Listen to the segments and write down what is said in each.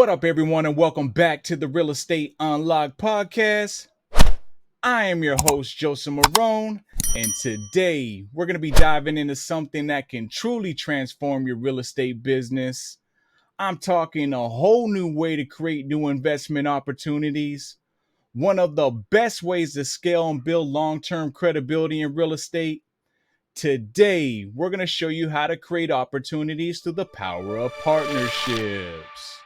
What up, everyone, and welcome back to the Real Estate Unlocked podcast. I am your host, Joseph Marohn, and today we're going to be diving into something that can truly transform your real estate business. I'm talking a whole new way to create new investment opportunities. One of the best ways to scale and build long-term credibility in real estate. Today, we're going to show you how to create opportunities through the power of partnerships.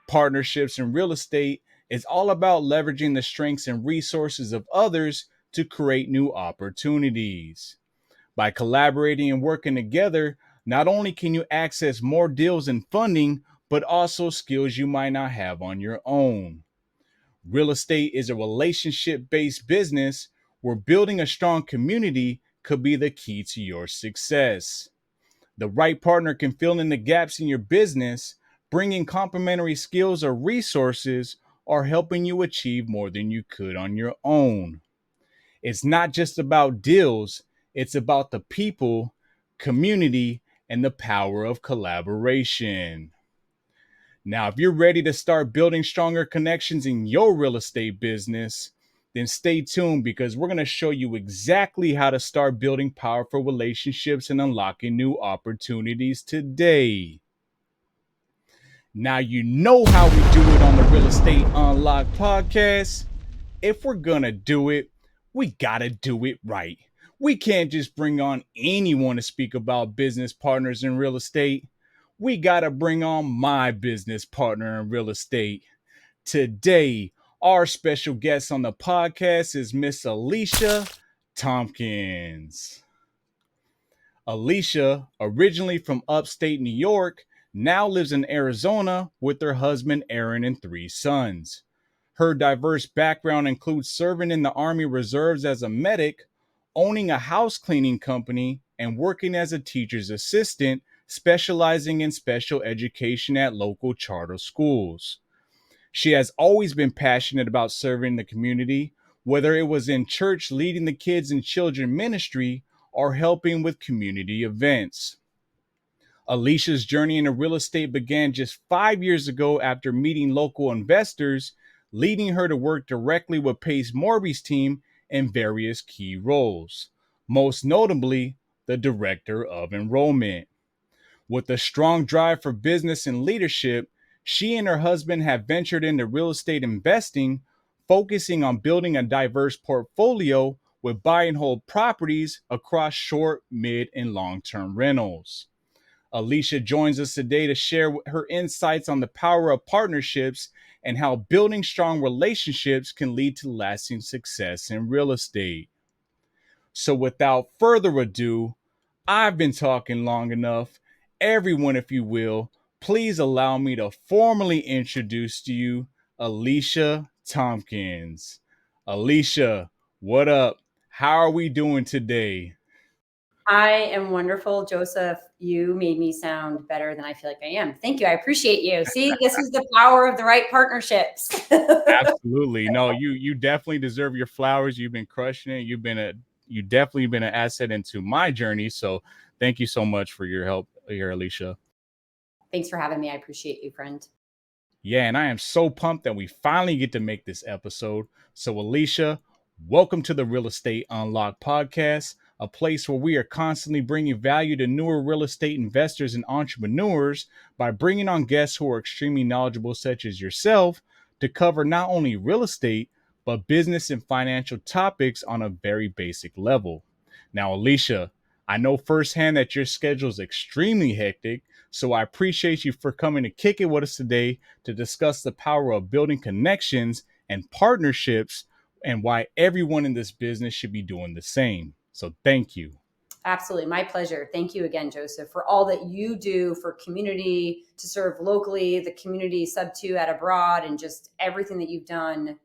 Partnerships in real estate is all about leveraging the strengths and resources of others to create new opportunities. By collaborating and working together, not only can you access more deals and funding, but also skills you might not have on your own. Real estate is a relationship-based business where building a strong community could be the key to your success. The right partner can fill in the gaps in your business, bringing complementary skills or resources, or helping you achieve more than you could on your own. It's not just about deals, it's about the people, community, and the power of collaboration. Now, if you're ready to start building stronger connections in your real estate business, then stay tuned because we're going to show you exactly how to start building powerful relationships and unlocking new opportunities today. Now, you know how we do it on the Real Estate Unlocked podcast. If we're going to do it, we got to do it right. We can't just bring on anyone to speak about business partners in real estate. We got to bring on my business partner in real estate. Today, our special guest on the podcast is Miss Aletia Tomkins. Alicia, originally from upstate New York, now lives in Arizona with her husband Aaron and 3 sons. Her diverse background includes serving in the Army Reserves as a medic, owning a house cleaning company, and working as a teacher's assistant, specializing in special education at local charter schools. She has always been passionate about serving the community, whether it was in church leading the kids and children ministry or helping with community events. Alicia's journey into real estate began just 5 years ago after meeting local investors, leading her to work directly with Pace Morby's team in various key roles, most notably the Director of Enrollment. With a strong drive for business and leadership, she and her husband have ventured into real estate investing, focusing on building a diverse portfolio with buy and hold properties across short, mid, and long-term rentals. Alicia joins us today to share her insights on the power of partnerships and how building strong relationships can lead to lasting success in real estate. So without further ado, I've been talking long enough. Everyone, if you will, please allow me to formally introduce to you Aletia Tomkins. Alicia, what up? How are we doing today? I am wonderful, Joseph. You made me sound better than I feel like I am. Thank you. I appreciate you. See, this is the power of the right partnerships. Absolutely. No, you definitely deserve your flowers. You've been crushing it. You definitely been an asset into my journey. So thank you so much for your help here, Alicia. Thanks for having me. I appreciate you, friend. Yeah, and I am so pumped that we finally get to make this episode. So, Alicia, welcome to the Real Estate Unlocked podcast, a place where we are constantly bringing value to newer real estate investors and entrepreneurs by bringing on guests who are extremely knowledgeable, such as yourself, to cover not only real estate, but business and financial topics on a very basic level. Now, Alicia, I know firsthand that your schedule is extremely hectic, so I appreciate you for coming to kick it with us today to discuss the power of building connections and partnerships and why everyone in this business should be doing the same. So thank you. Absolutely. My pleasure. Thank you again, Joseph, for all that you do for community, to serve locally, the community Subto at abroad, and just everything that you've done.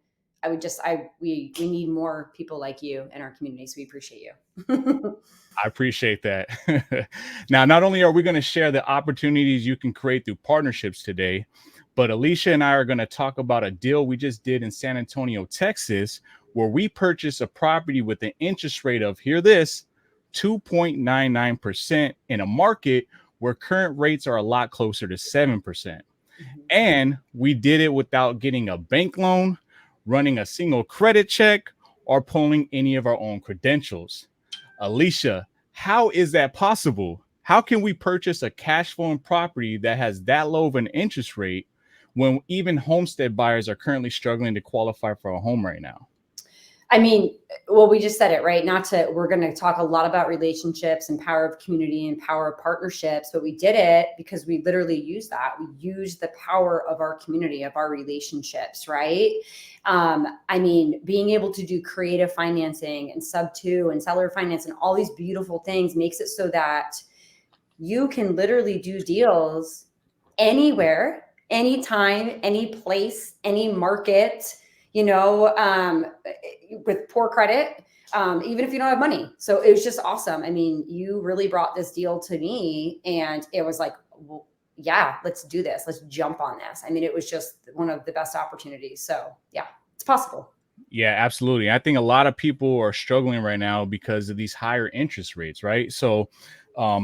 We need more people like you in our community. So we appreciate you. I appreciate that. Now, not only are we going to share the opportunities you can create through partnerships today, but Alicia and I are going to talk about a deal we just did in San Antonio, Texas, where we purchased a property with an interest rate of, hear this, 2.99% in a market where current rates are a lot closer to 7%. And we did it without getting a bank loan, running a single credit check, or pulling any of our own credentials. Alicia, how is that possible? How can we purchase a cash flowing property that has that low of an interest rate when even homestead buyers are currently struggling to qualify for a home right now? I mean, well, we just said it, right? We're going to talk a lot about relationships and power of community and power of partnerships, but we did it because we literally used that. We used the power of our community, of our relationships, right? I mean, being able to do creative financing and Subto and seller finance and all these beautiful things makes it so that you can literally do deals anywhere, anytime, any place, any market, with poor credit, even if you don't have money. So it was just awesome. I mean, you really brought this deal to me and it was like, well, yeah, let's do this. Let's jump on this. I mean, it was just one of the best opportunities. So yeah, it's possible. Yeah, absolutely. I think a lot of people are struggling right now because of these higher interest rates, right? So,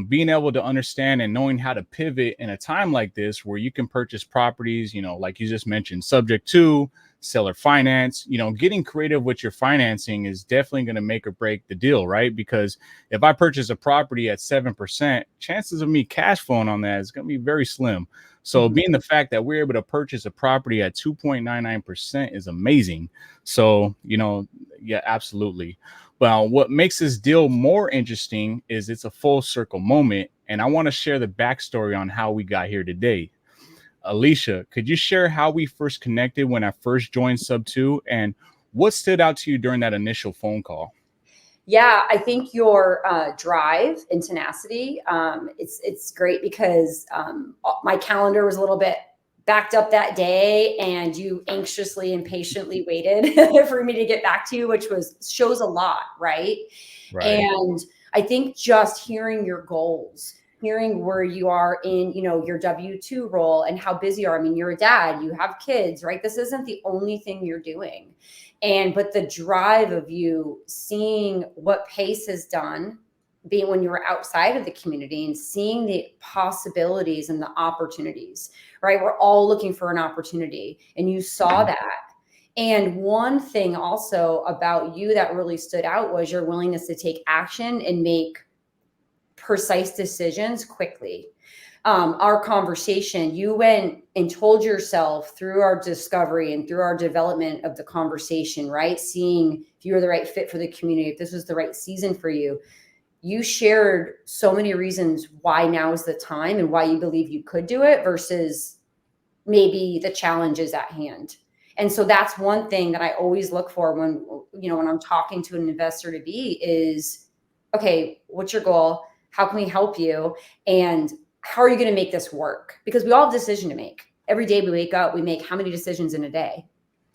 being able to understand and knowing how to pivot in a time like this where you can purchase properties, like you just mentioned, subject to seller finance, getting creative with your financing is definitely going to make or break the deal, right? Because if I purchase a property at 7%, chances of me cash flowing on that is going to be very slim. So, Mhm. being the fact that we're able to purchase a property at 2.99% is amazing. So, yeah, absolutely. Well, what makes this deal more interesting is it's a full circle moment. And I want to share the backstory on how we got here today. Alicia, could you share how we first connected when I first joined Sub2 and what stood out to you during that initial phone call? Yeah, I think your drive and tenacity, it's great because my calendar was a little bit backed up that day, and you anxiously and patiently waited for me to get back to you, which shows a lot, right? Right. And I think just hearing your goals, hearing where you are in, your W-2 role and how busy you are. I mean, you're a dad, you have kids, right? This isn't the only thing you're doing. But the drive of you seeing what Pace has done, being when you were outside of the community and seeing the possibilities and the opportunities, right? We're all looking for an opportunity, and you saw that. And one thing also about you that really stood out was your willingness to take action and make precise decisions quickly. Our conversation, you went and told yourself through our discovery and through our development of the conversation, right? Seeing if you were the right fit for the community, if this was the right season for you. You shared so many reasons why now is the time and why you believe you could do it versus maybe the challenges at hand. And so that's one thing that I always look for when I'm talking to an investor to be is, okay, what's your goal? How can we help you? And how are you going to make this work? Because we all have a decision to make. Every day we wake up, we make how many decisions in a day,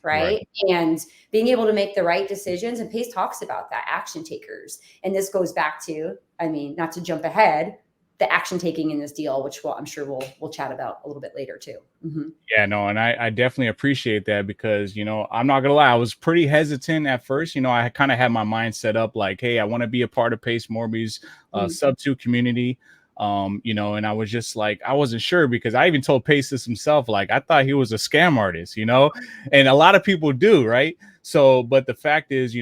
Right. right? And being able to make the right decisions, and Pace talks about that, action takers. And this goes back to, I mean, not to jump ahead, the action taking in this deal, which I'm sure we'll chat about a little bit later too. Mm-hmm. Yeah, no, and I definitely appreciate that because, I'm not gonna lie, I was pretty hesitant at first. I kind of had my mind set up like, hey, I want to be a part of Pace Morby's Sub2 community. And I was just like, I wasn't sure because I even told Pace this himself, like, I thought he was a scam artist, and a lot of people do, right? So, but the fact is,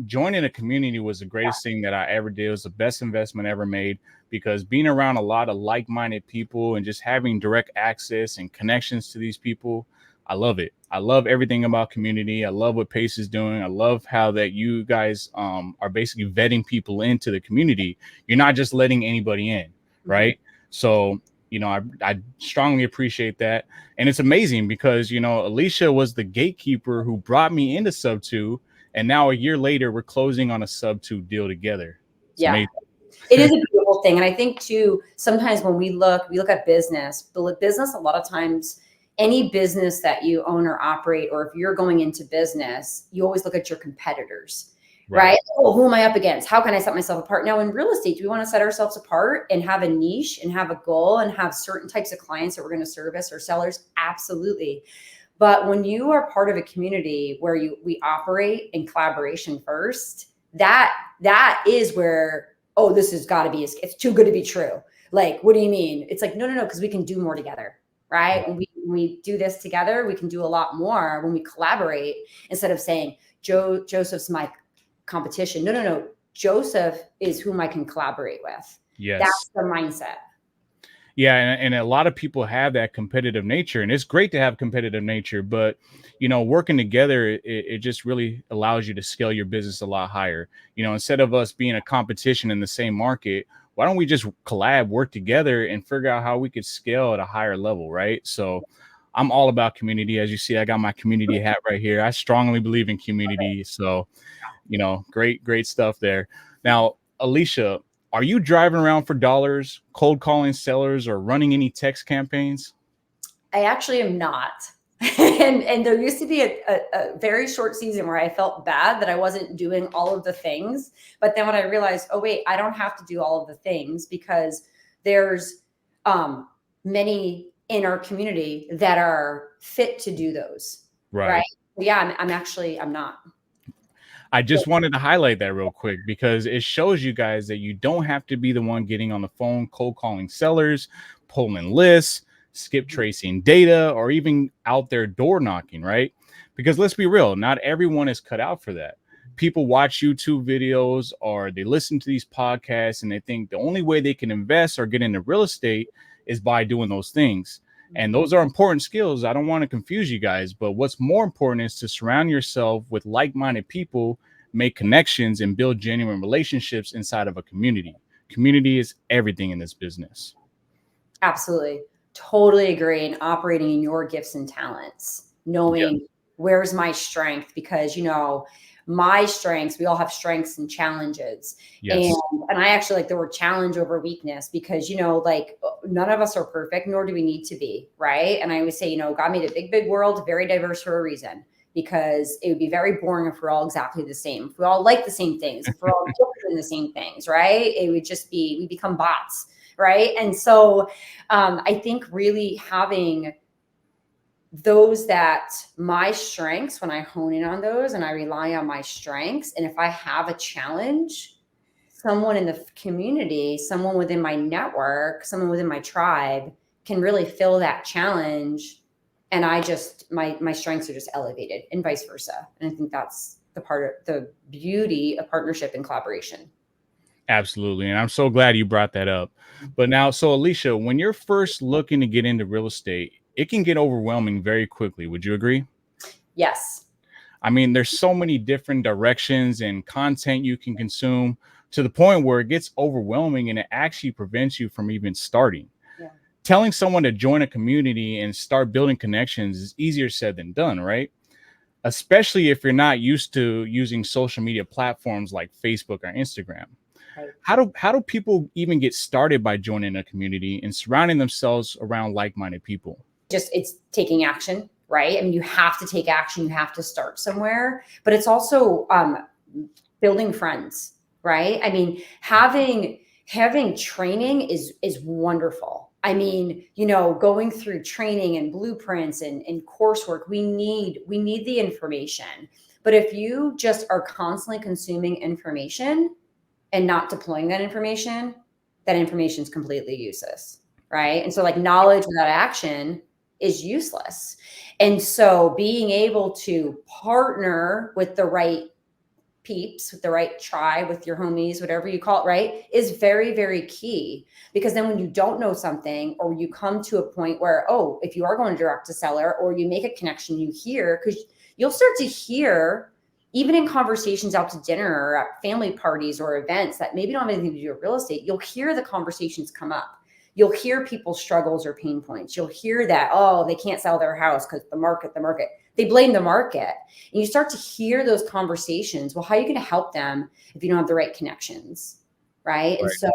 joining a community was the greatest thing that I ever did. It was the best investment ever made because being around a lot of like-minded people and just having direct access and connections to these people, I love it. I love everything about community. I love what Pace is doing. I love how that you guys are basically vetting people into the community. You're not just letting anybody in, right? So, I strongly appreciate that. And it's amazing because, Alicia was the gatekeeper who brought me into Sub2. And now a year later, we're closing on a Sub2 deal together. It's Yeah. amazing. It is a beautiful thing. And I think too, sometimes when we look at business, a lot of times, any business that you own or operate, or if you're going into business, you always look at your competitors, right? Oh, who am I up against? How can I set myself apart? Now in real estate, do we want to set ourselves apart and have a niche and have a goal and have certain types of clients that we're going to service or sellers? Absolutely. But when you are part of a community where we operate in collaboration first, that is where, oh, this has got to be, it's too good to be true. Like, what do you mean? It's like, no, because we can do more together, right? And when we do this together, we can do a lot more when we collaborate, instead of saying Joseph's my competition. No. Joseph is whom I can collaborate with. Yes. That's the mindset. Yeah, and a lot of people have that competitive nature, and it's great to have competitive nature, but working together, it just really allows you to scale your business a lot higher. Instead of us being a competition in the same market, why don't we just collab, work together, and figure out how we could scale at a higher level, right? So I'm all about community. As you see, I got my community hat right here. I strongly believe in community. So, great stuff there. Now, Alicia, are you driving around for dollars, cold calling sellers, or running any text campaigns? I actually am not. and there used to be a very short season where I felt bad that I wasn't doing all of the things. But then when I realized, oh, wait, I don't have to do all of the things, because there's many in our community that are fit to do those. Right. Yeah, I'm not. I just wanted to highlight that real quick, because it shows you guys that you don't have to be the one getting on the phone, cold calling sellers, pulling lists, skip tracing data, or even out there door knocking, right? Because let's be real, not everyone is cut out for that. People watch YouTube videos or they listen to these podcasts and they think the only way they can invest or get into real estate is by doing those things. And those are important skills. I don't want to confuse you guys, but what's more important is to surround yourself with like-minded people, make connections, and build genuine relationships inside of a community. Community is everything in this business. Absolutely. Totally agree. And operating in your gifts and talents, knowing where's my strength, because, my strengths, we all have strengths and challenges. Yes. And I actually like the word challenge over weakness, because, none of us are perfect, nor do we need to be. Right. And I always say, God made a big, big world, very diverse for a reason, because it would be very boring if we're all exactly the same. If we all like the same things, if we're all doing the same things, right? It would just be, we become bots. Right. And so I think really having those, that my strengths, when I hone in on those and I rely on my strengths, and if I have a challenge, someone in the community, someone within my network, someone within my tribe can really fill that challenge. And my strengths are just elevated, and vice versa. And I think that's the part of the beauty of partnership and collaboration. Absolutely. And I'm so glad you brought that up. But now, so Alicia, when you're first looking to get into real estate, it can get overwhelming very quickly. Would you agree? Yes. I mean, there's so many different directions and content you can consume, to the point where it gets overwhelming and it actually prevents you from even starting. Yeah. Telling someone to join a community and start building connections is easier said than done, right? Especially if you're not used to using social media platforms like Facebook or Instagram. Right. How do people even get started by joining a community and surrounding themselves around like-minded people? It's taking action, right? I mean, you have to take action. You have to start somewhere, but it's also building friends, right? I mean, having training is wonderful. I mean, going through training and blueprints and coursework, we need the information. But if you just are constantly consuming information and not deploying that information is completely useless, right? And so, like, knowledge without action is useless. And so being able to partner with the right peeps, with the right tribe, with your homies, whatever you call it, right, is very, very key. Because then when you don't know something, or you come to a point where, if you are going direct to seller, or you make a connection, you hear, because you'll start to hear, even in conversations out to dinner or at family parties or events that maybe don't have anything to do with real estate, you'll hear the conversations come up. You'll hear people's struggles or pain points. You'll hear that, they can't sell their house because the market. They blame the market. And you start to hear those conversations. Well, how are you going to help them if you don't have the right connections, right? And so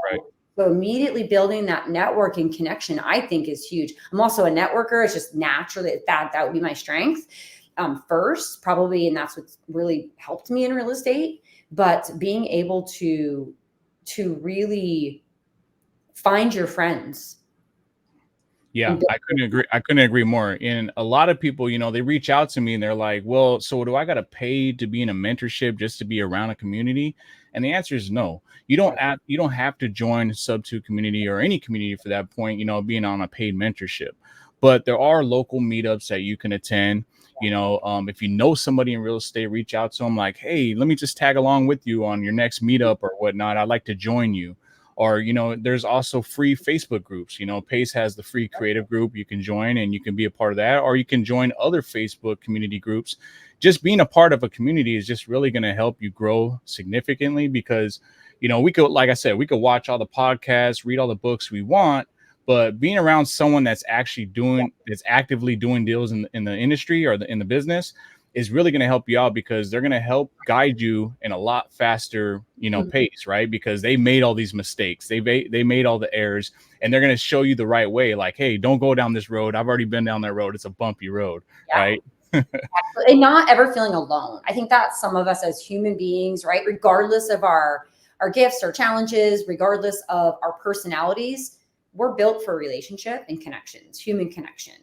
immediately building that networking connection, I think, is huge. I'm also a networker. It's just naturally that would be my strength first, probably. And that's what's really helped me in real estate. But being able to really find your friends. Yeah, I couldn't agree more. And a lot of people, they reach out to me and they're like, well, so do I got to pay to be in a mentorship just to be around a community? And the answer is no. You don't have to join Subto community or any community for that point, being on a paid mentorship. but there are local meetups that you can attend. If you know somebody in real estate, reach out to them like, hey, let me just tag along with you on your next meetup or whatnot. I'd like to join you. Or, there's also free Facebook groups. Pace has the free creative group you can join, and you can be a part of that, or you can join other Facebook community groups. Just being a part of a community is just really going to help you grow significantly, because, we could, like I said, we could watch all the podcasts, read all the books we want, but being around someone that's actively doing deals in the industry, or in the business, is really going to help you out, because they're going to help guide you in a lot faster, pace, right? Because they made all these mistakes. They made all the errors, and they're going to show you the right way. Like, hey, don't go down this road. I've already been down that road. It's a bumpy road, right? And not ever feeling alone. I think that some of us as human beings, right, regardless of our gifts or challenges, regardless of our personalities, we're built for relationship and connections, human connection.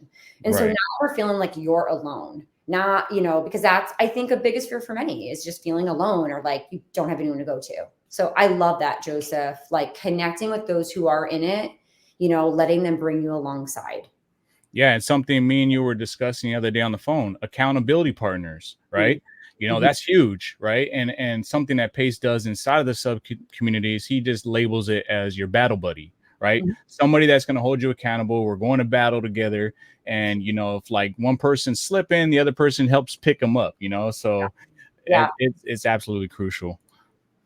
And so now we're feeling like you're alone. Not, because that's, I think, a biggest fear for many is just feeling alone, or like you don't have anyone to go to. So I love that, Joseph, like connecting with those who are in it, letting them bring you alongside. Yeah, and something me and you were discussing the other day on the phone, accountability partners, right? That's huge, right? And something that Pace does inside of the sub communities, he just labels it as your battle buddy, right? Somebody that's going to hold you accountable. We're going to battle together. And, if like one person's slipping, the other person helps pick them up, so it's absolutely crucial.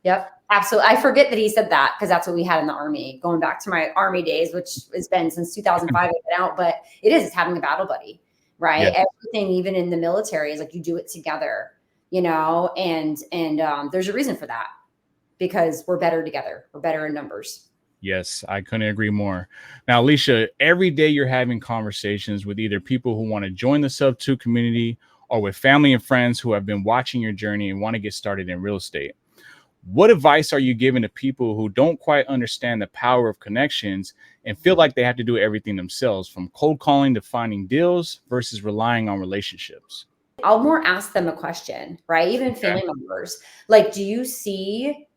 Yep, absolutely. I forget that he said that, because that's what we had in the Army, going back to my Army days, which has been since 2005 I've been out, but it's having a battle buddy, right? Yeah. Everything, even in the military, is like you do it together, and there's a reason for that, because we're better together. We're better in numbers. Yes, I couldn't agree more. Now, Alicia, every day you're having conversations with either people who want to join the Subto community, or with family and friends who have been watching your journey and want to get started in real estate. What advice are you giving to people who don't quite understand the power of connections and feel like they have to do everything themselves, from cold calling to finding deals versus relying on relationships? I'll more ask them a question, right? Even family members, like, do you see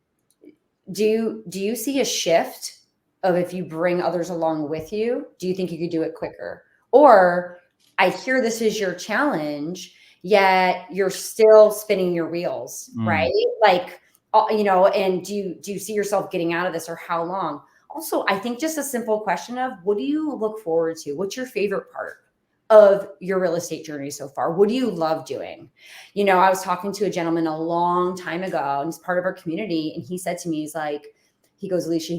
a shift of, if you bring others along with you, do you think you could do it quicker? Or, I hear this is your challenge, yet you're still spinning your wheels, right? Like, and do you see yourself getting out of this, or how long? Also, I think just a simple question of, what do you look forward to? What's your favorite part of your real estate journey so far? What do you love doing? I was talking to a gentleman a long time ago, and he's part of our community. And he said to me, he goes, Alicia,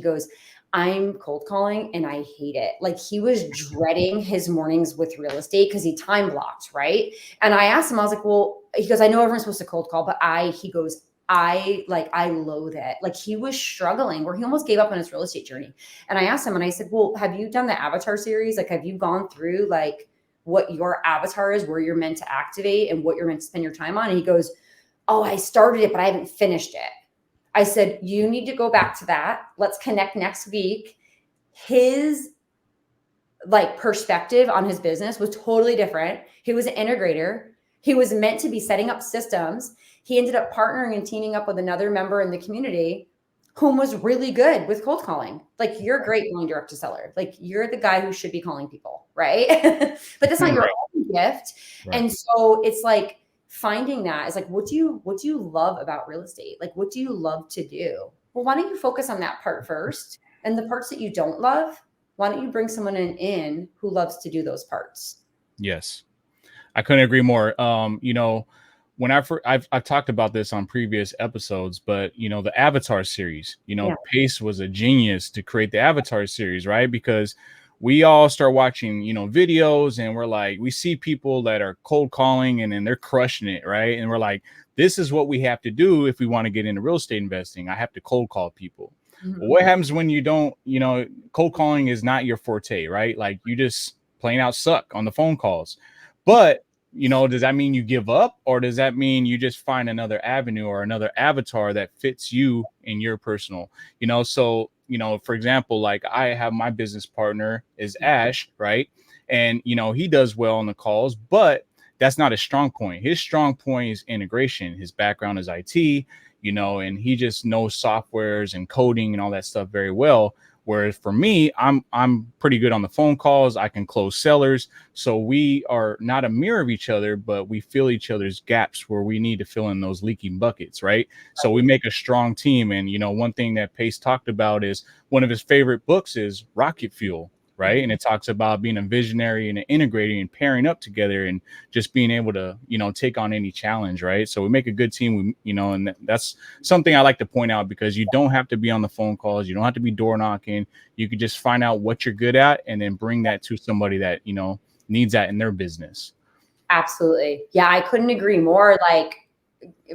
I'm cold calling and I hate it. Like, he was dreading his mornings with real estate because he time blocked, right? And I asked him, I was like, well, he goes, I know everyone's supposed to cold call, but I loathe it. Like, he was struggling where he almost gave up on his real estate journey. And I asked him, and I said, well, have you done the avatar series? Like, have you gone through like what your avatar is, where you're meant to activate and what you're meant to spend your time on? And he goes, oh, I started it, but I haven't finished it. I said, you need to go back to that. Let's connect next week. His like perspective on his business was totally different. He was an integrator. He was meant to be setting up systems. He ended up partnering and teaming up with another member in the community whom was really good with cold calling. Like, you're great going direct to seller. Like, you're the guy who should be calling people, right? But that's not your own gift. Right. And so it's like finding that is like, what do you love about real estate? Like, what do you love to do? Well, why don't you focus on that part first? And the parts that you don't love, why don't you bring someone in who loves to do those parts? Yes, I couldn't agree more. When I've talked about this on previous episodes, but the Avatar series, Pace was a genius to create the Avatar series, right? Because we all start watching, videos, and we're like, we see people that are cold calling and then they're crushing it, right? And we're like, this is what we have to do if we want to get into real estate investing. I have to cold call people. Well, what happens when you don't, cold calling is not your forte, right? Like, you just plain out suck on the phone calls. But does that mean you give up, or does that mean you just find another avenue or another avatar that fits you in your personal, so, for example, like, I have my business partner is Ash, right? And, he does well on the calls, but that's not his strong point. His strong point is integration. His background is IT, and he just knows softwares and coding and all that stuff very well. Whereas for me, I'm pretty good on the phone calls. I can close sellers. So we are not a mirror of each other, but we fill each other's gaps where we need to fill in those leaky buckets, right? So we make a strong team. And one thing that Pace talked about is one of his favorite books is Rocket Fuel, right? And it talks about being a visionary and integrating and pairing up together and just being able to, take on any challenge, right? So we make a good team, and that's something I like to point out, because you don't have to be on the phone calls. You don't have to be door knocking. You could just find out what you're good at and then bring that to somebody that, needs that in their business. Absolutely. Yeah, I couldn't agree more. Like,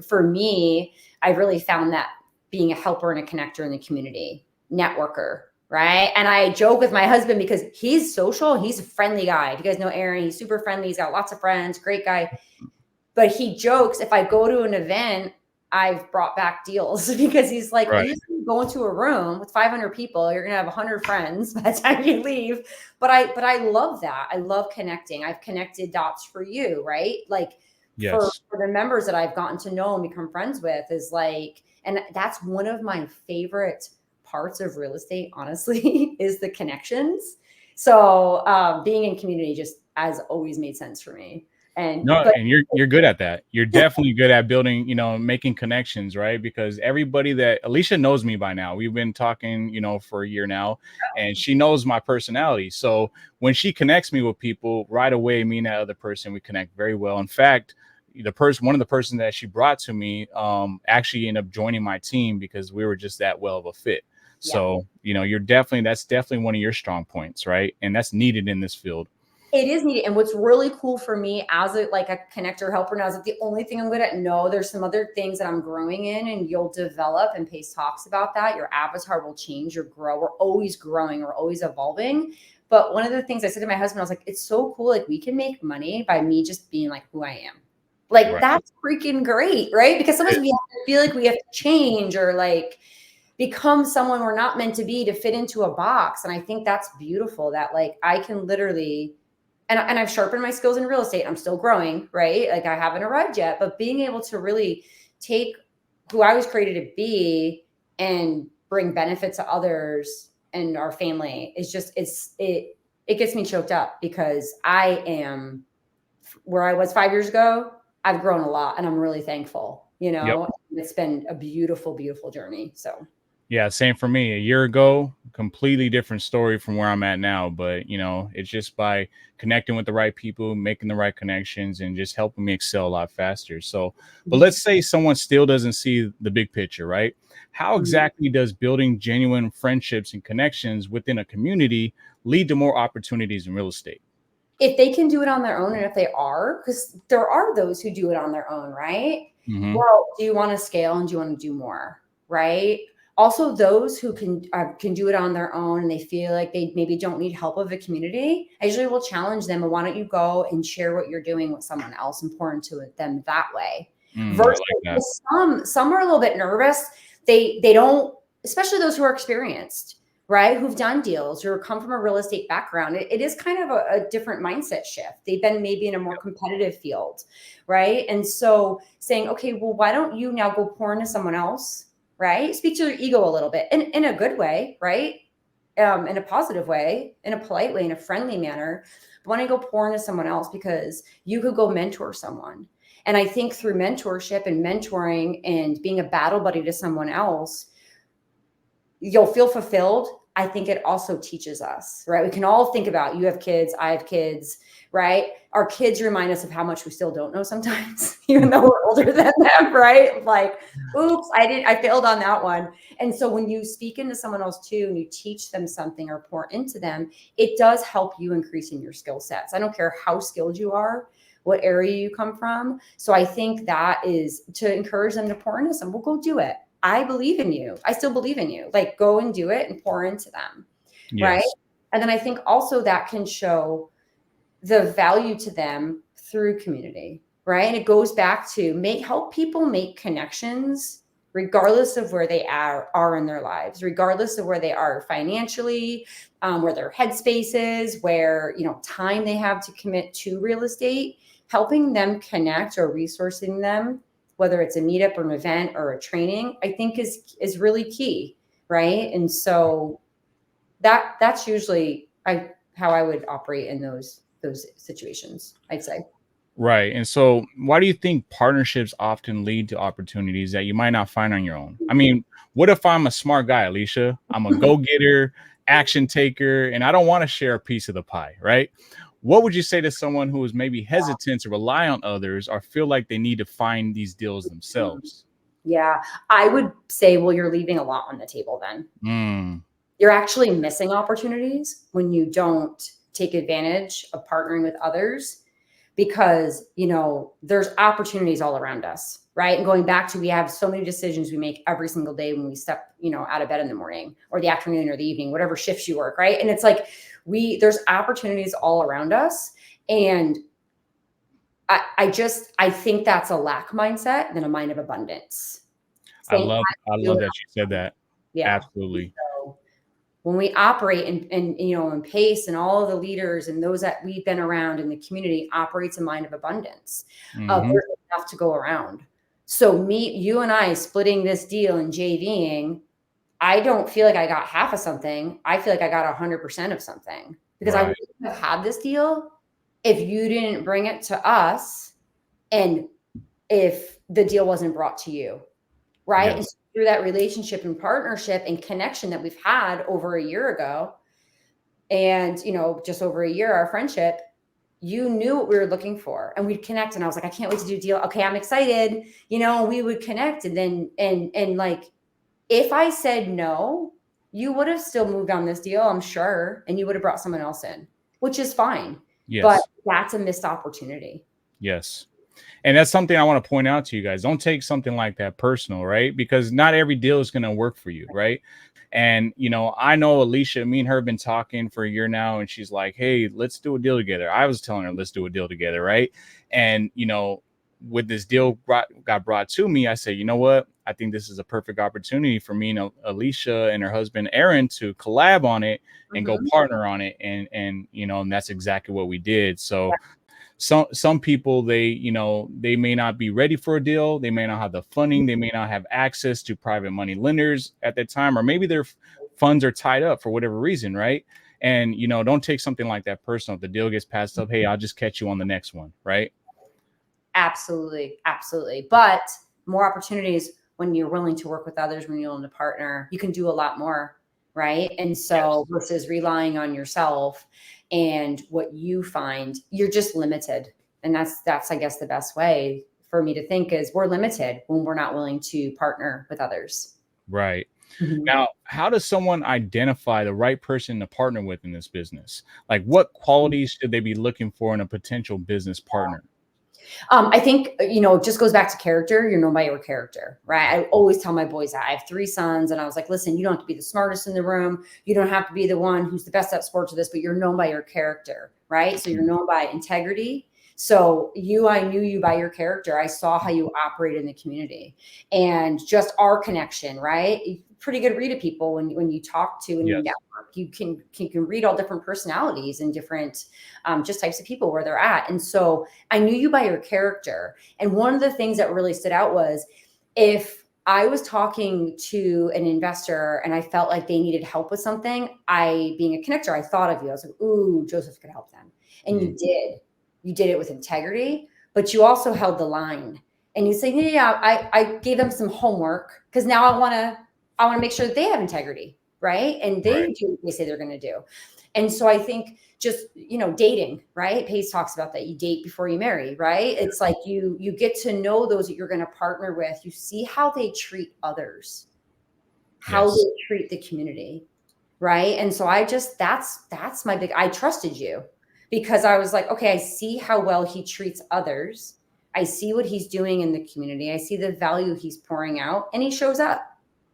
for me, I really found that being a helper and a connector in the community, networker, right? And I joke with my husband because he's social. He's a friendly guy. If you guys know Aaron, he's super friendly. He's got lots of friends, great guy. But he jokes, if I go to an event, I've brought back deals, because he's like, Right. you just go into a room with 500 people, you're going to have 100 friends by the time you leave. But I love that. I love connecting. I've connected dots for you, right? Like, Yes. for the members that I've gotten to know and become friends with, is like, and that's one of my favorite parts of real estate, honestly, is the connections. So being in community just has always made sense for me. No, But and you're good at that. You're definitely good at building, making connections, right? Because everybody that Alicia knows me by now. We've been talking, for a year now, and she knows my personality. So when she connects me with people, right away, me and that other person, we connect very well. In fact, one of the persons that she brought to me, actually ended up joining my team because we were just that well of a fit. yeah. So, that's definitely one of your strong points, right? And that's needed in this field. It is needed. And what's really cool for me as a connector helper now is that the only thing I'm good at, no, there's some other things that I'm growing in, and you'll develop, and Pace talks about that. Your avatar will change or grow. We're always growing. We're always evolving. But one of the things I said to my husband, I was like, it's so cool. Like, we can make money by me just being like who I am. Like, Right. that's freaking great, right? Because sometimes we have to feel like we have to change or like become someone we're not meant to be to fit into a box. And I think that's beautiful, that like I can literally, and I've sharpened my skills in real estate. I'm still growing, right? Like, I haven't arrived yet, but being able to really take who I was created to be and bring benefit to others and our family is just, it gets me choked up, because I am where I was 5 years ago. I've grown a lot, and I'm really thankful, Yep. it's been a beautiful, beautiful journey. So Yeah, same for me. A year ago, completely different story from where I'm at now. But, it's just by connecting with the right people, making the right connections, and just helping me excel a lot faster. So, but let's say someone still doesn't see the big picture, right? How exactly does building genuine friendships and connections within a community lead to more opportunities in real estate? if they can do it on their own, and if they are, because there are those who do it on their own, right? Mm-hmm. Well, do you want to scale, and do you want to do more, right? Also, those who can do it on their own, and they feel like they maybe don't need help of a community, I usually will challenge them. And why don't you go and share what you're doing with someone else and pour into them that way? I Versus like that. some are a little bit nervous. They don't, especially those who are experienced, right? Who've done deals or come from a real estate background. It is kind of a different mindset shift. They've been maybe in a more competitive field, right? And so saying, okay, well, why don't you now go pour into someone else, right? Speak to their ego a little bit, in a good way, right? In a positive way, in a polite way, in a friendly manner. But why don't you go pour into someone else, because you could go mentor someone. And I think through mentorship and mentoring and being a battle buddy to someone else, you'll feel fulfilled. I think it also teaches us, right? We can all think about, you have kids, I have kids, right? Our kids remind us of how much we still don't know sometimes, even though we're older than them, right? Like, oops, I failed on that one. And so when you speak into someone else too, and you teach them something or pour into them, it does help you increase in your skill sets. I don't care how skilled you are, what area you come from. So I think that is to encourage them to pour into some. Well, go do it. I believe in you. I still believe in you. Like, go and do it and pour into them. Right. Yes. And then I think also that can show the value to them through community. Right. And it goes back to help people make connections regardless of where they are in their lives, regardless of where they are financially, where their headspace is, where, time they have to commit to real estate. Helping them connect or resourcing them, whether it's a meetup or an event or a training, I think is really key. Right. And so That's usually how I would operate in those situations, I'd say. Right. And so, why do you think partnerships often lead to opportunities that you might not find on your own? I mean, what if I'm a smart guy, Alicia? I'm a go getter, action taker, and I don't want to share a piece of the pie, right? What would you say to someone who is maybe hesitant to rely on others or feel like they need to find these deals themselves? Yeah, I would say, well, you're leaving a lot on the table then. Mm, You're actually missing opportunities when you don't take advantage of partnering with others, because there's opportunities all around us, right? And going back to, we have so many decisions we make every single day when we step out of bed in the morning or the afternoon or the evening, whatever shifts you work, right? And it's like, there's opportunities all around us. And I think that's a lack mindset than a mind of abundance. I Saying, love I do love it. that you said that. Yeah. Absolutely. So when we operate and PACE and all of the leaders and those that we've been around in the community operates a mind of abundance, of Hmm. there's enough to go around. So you and I splitting this deal and JVing, I don't feel like I got half of something. I feel like I got 100% of something, because I Right. wouldn't have had this deal if you didn't bring it to us, and if the deal wasn't brought to you. Right. And Yes. so through that relationship and partnership and connection that we've had over a year ago, and just over a year, our friendship, you knew what we were looking for, and we'd connect. And I was like, I can't wait to do a deal. Okay, I'm excited. We would connect. And then and like, if I said no, you would have still moved on this deal, I'm sure, and you would have brought someone else in, which is fine. But Yes. that's a missed opportunity. Yes. And that's something I want to point out to you guys. Don't take something like that personal, right? Because not every deal is going to work for you, right? And I know Alicia, me and her have been talking for a year now, and she's like, "Hey, let's do a deal together." I was telling her, "Let's do a deal together," right? And with this deal got brought to me, I said, "You know what? I think this is a perfect opportunity for me and Alicia and her husband Aaron to collab on it and go Mhm. partner on it." And that's exactly what we did. So some people, they may not be ready for a deal, they may not have the funding, they may not have access to private money lenders at that time, or maybe their funds are tied up for whatever reason, right? And don't take something like that personal. If the deal gets passed up, hey, I'll just catch you on the next one, right? Absolutely, absolutely. But more opportunities when you're willing to work with others, when you're willing to partner, you can do a lot more, right? And so Yes. versus relying on yourself and what you find, you're just limited. And that's I guess the best way for me to think is, we're limited when we're not willing to partner with others. Right. Mhm. Now, how does someone identify the right person to partner with in this business? Like, what qualities should they be looking for in a potential business partner? I think, it just goes back to character. You're known by your character, right? I always tell my boys that. I have 3 sons, and I was like, listen, you don't have to be the smartest in the room. You don't have to be the one who's the best at sports or this, but you're known by your character, right? So you're known by integrity. So I knew you by your character. I saw how you operate in the community, and just our connection, right? Pretty good read of people when you talk to and you Yes. network. You can read all different personalities and different just types of people where they're at. And so I knew you by your character. And one of the things that really stood out was, if I was talking to an investor and I felt like they needed help with something, being a connector, I thought of you. I was like, ooh, Joseph could help them. And you Mm. did. You did it with integrity, but you also held the line. And you say, yeah, I gave them some homework, because now I want to make sure that they have integrity, right? And they Right. do what they say they're going to do. And so I think, just dating, right? Pace talks about that. You date before you marry, right? It's like you get to know those that you're going to partner with. You see how they treat others, how Yes. they treat the community, right? And so that's my big. I trusted you, because I was like, okay, I see how well he treats others. I see what he's doing in the community. I see the value he's pouring out, and he shows up.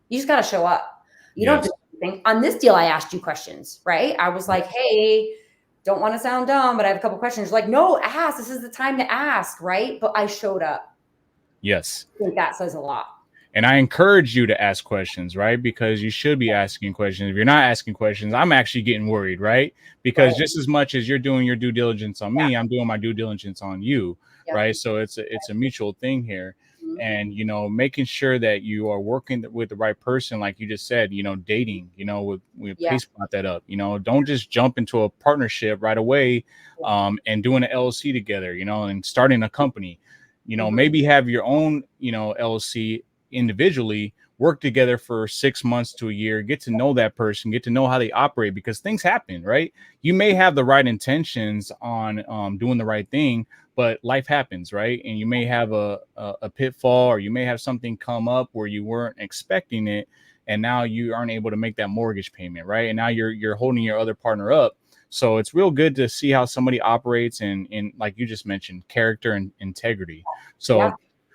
You just got to show up. You don't have Yes. to do anything. On this deal, I asked you questions, right? I was like, Yes. hey, don't want to sound dumb, but I have a couple questions. You're like, no, ask. This is the time to ask, right? But I showed up. Yes. I think that says a lot. And I encourage you to ask questions, right? Because you should be asking questions. If you're not asking questions, I'm actually getting worried, right? Because Right. just as much as you're doing your due diligence on Yeah. me, I'm doing my due diligence on you, Yep. right? So it's a mutual thing here. and making sure that you are working with the right person, like you just said, dating, we Yeah. pace plot that up. Don't just jump into a partnership right away, Yeah. and doing an LLC together, and starting a company. Mhm. Maybe have your own LLC individually, work together for 6 months to a year, get to know that person, get to know how they operate, because things happen, right? You may have the right intentions on doing the right thing, but life happens, right? And you may have a pitfall, or you may have something come up where you weren't expecting it, and now you aren't able to make that mortgage payment, right? And now you're holding your other partner up. So it's real good to see how somebody operates in, like you just mentioned, character and integrity. Yeah. So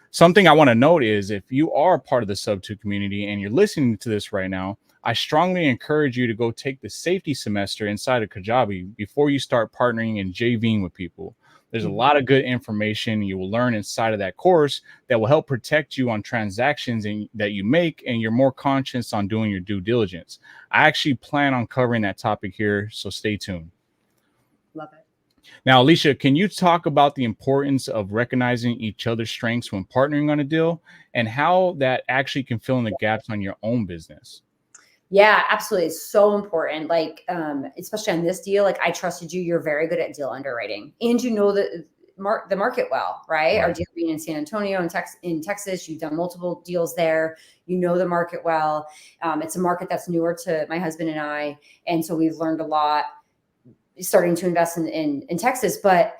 something I want to note is, if you are a part of the Subto community and you're listening to this right now, I strongly encourage you to go take the safety semester inside of Kajabi before you start partnering and JVing with people. There's a Mhm. lot of good information you will learn inside of that course that will help protect you on transactions that you make, and you're more conscious on doing your due diligence. I actually plan on covering that topic here, so stay tuned. Love it. Now, Alicia, can you talk about the importance of recognizing each other's strengths when partnering on a deal, and how that actually can fill in the gaps on your own business? Yeah, absolutely. It's so important. Like, especially on this deal, like I trusted you. You're very good at deal underwriting, and you know the market well, right? Our Right. deal being in San Antonio and Texas, you've done multiple deals there. You know the market well. It's a market that's newer to my husband and I, and so we've learned a lot starting to invest in Texas. But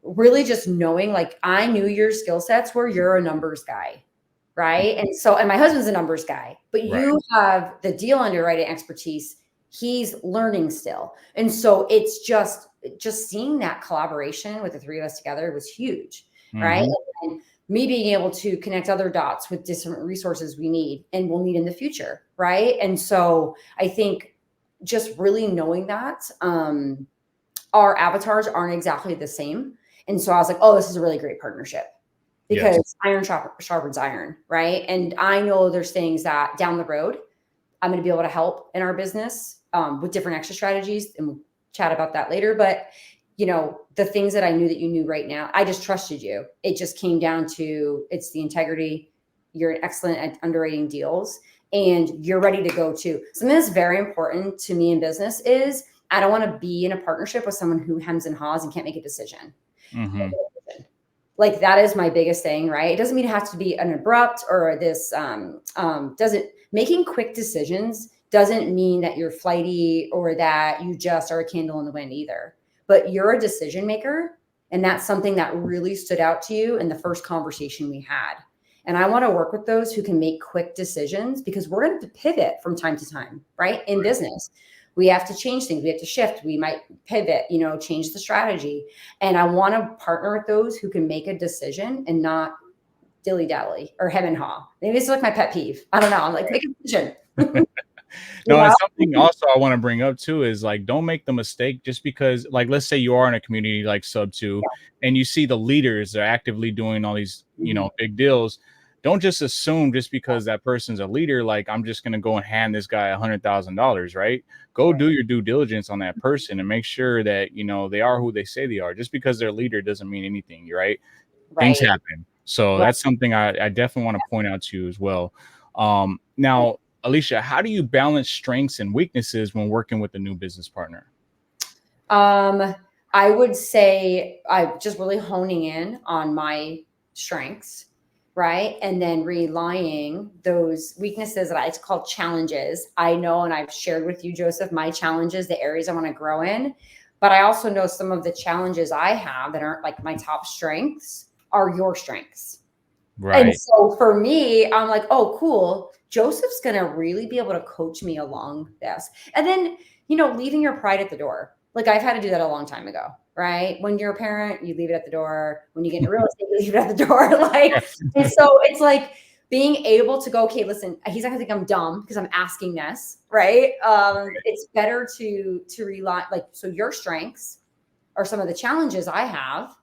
really, just knowing, like, I knew your skill sets were, you're a numbers guy, right? And my husband's a numbers guy, but Right. you have the deal underwriting expertise. He's learning still. And so it's just seeing that collaboration with the three of us together was huge, right? Hmm. And me being able to connect other dots with different resources we need and will need in the future, right? And so I think just really knowing that our avatars aren't exactly the same. And so I was like, oh, this is a really great partnership, Yes. because iron sharpens iron, right? And I know there's things that down the road I'm going to be able to help in our business with different extra strategies, and we'll chat about that later. But the things that I knew that you knew right now, I just trusted you. It just came down to, it's the integrity. You're excellent at underwriting deals, and you're ready to go too. Something that's very important to me in business is, I don't want to be in a partnership with someone who hems and haws and can't make a decision. Hmm. Like, that is my biggest thing, right? It doesn't mean it has to be an abrupt or this doesn't making quick decisions doesn't mean that you're flighty or that you just are a candle in the wind either. But you're a decision maker, and that's something that really stood out to you in the first conversation we had. And I want to work with those who can make quick decisions, because we're going to pivot from time to time, right? In business, we have to change things, we have to shift, we might pivot, change the strategy. And I want to partner with those who can make a decision and not dilly dally or hem and haw. Maybe it's like my pet peeve. I don't know. I'm like, make a decision. you No, know? and something also I want to bring up too is, like, don't make the mistake just because, like, let's say you are in a community like Sub2, and you see the leaders are actively doing all these, Mhm. big deals. Don't just assume just because that person's a leader, like, I'm just gonna go and hand this guy $100,000, right? Go Right. do your due diligence on that person and make sure that they are who they say they are. Just because they're a leader doesn't mean anything, right? Things Right. happen. So Right. that's something I definitely want to point out to you as well. Now, Alicia, how do you balance strengths and weaknesses when working with a new business partner? Um, I would say I'm just really honing in on my strengths, right? And then relying those weaknesses that I call challenges. I know, and I've shared with you, Joseph, my challenges, the areas I want to grow in. But I also know some of the challenges I have that aren't like my top strengths are your strengths. And Right. so for me, I'm like, oh, cool. Joseph's going to really be able to coach me along this. And then, leaving your pride at the door. Like, I've had to do that a long time ago, right? When you're a parent, you leave it at the door. When you get into real estate, you leave it at the door. And so it's like being able to go, okay, listen, he's not gonna think I'm dumb because I'm asking this, right? It's better to rely, like, so your strengths are some of the challenges I have.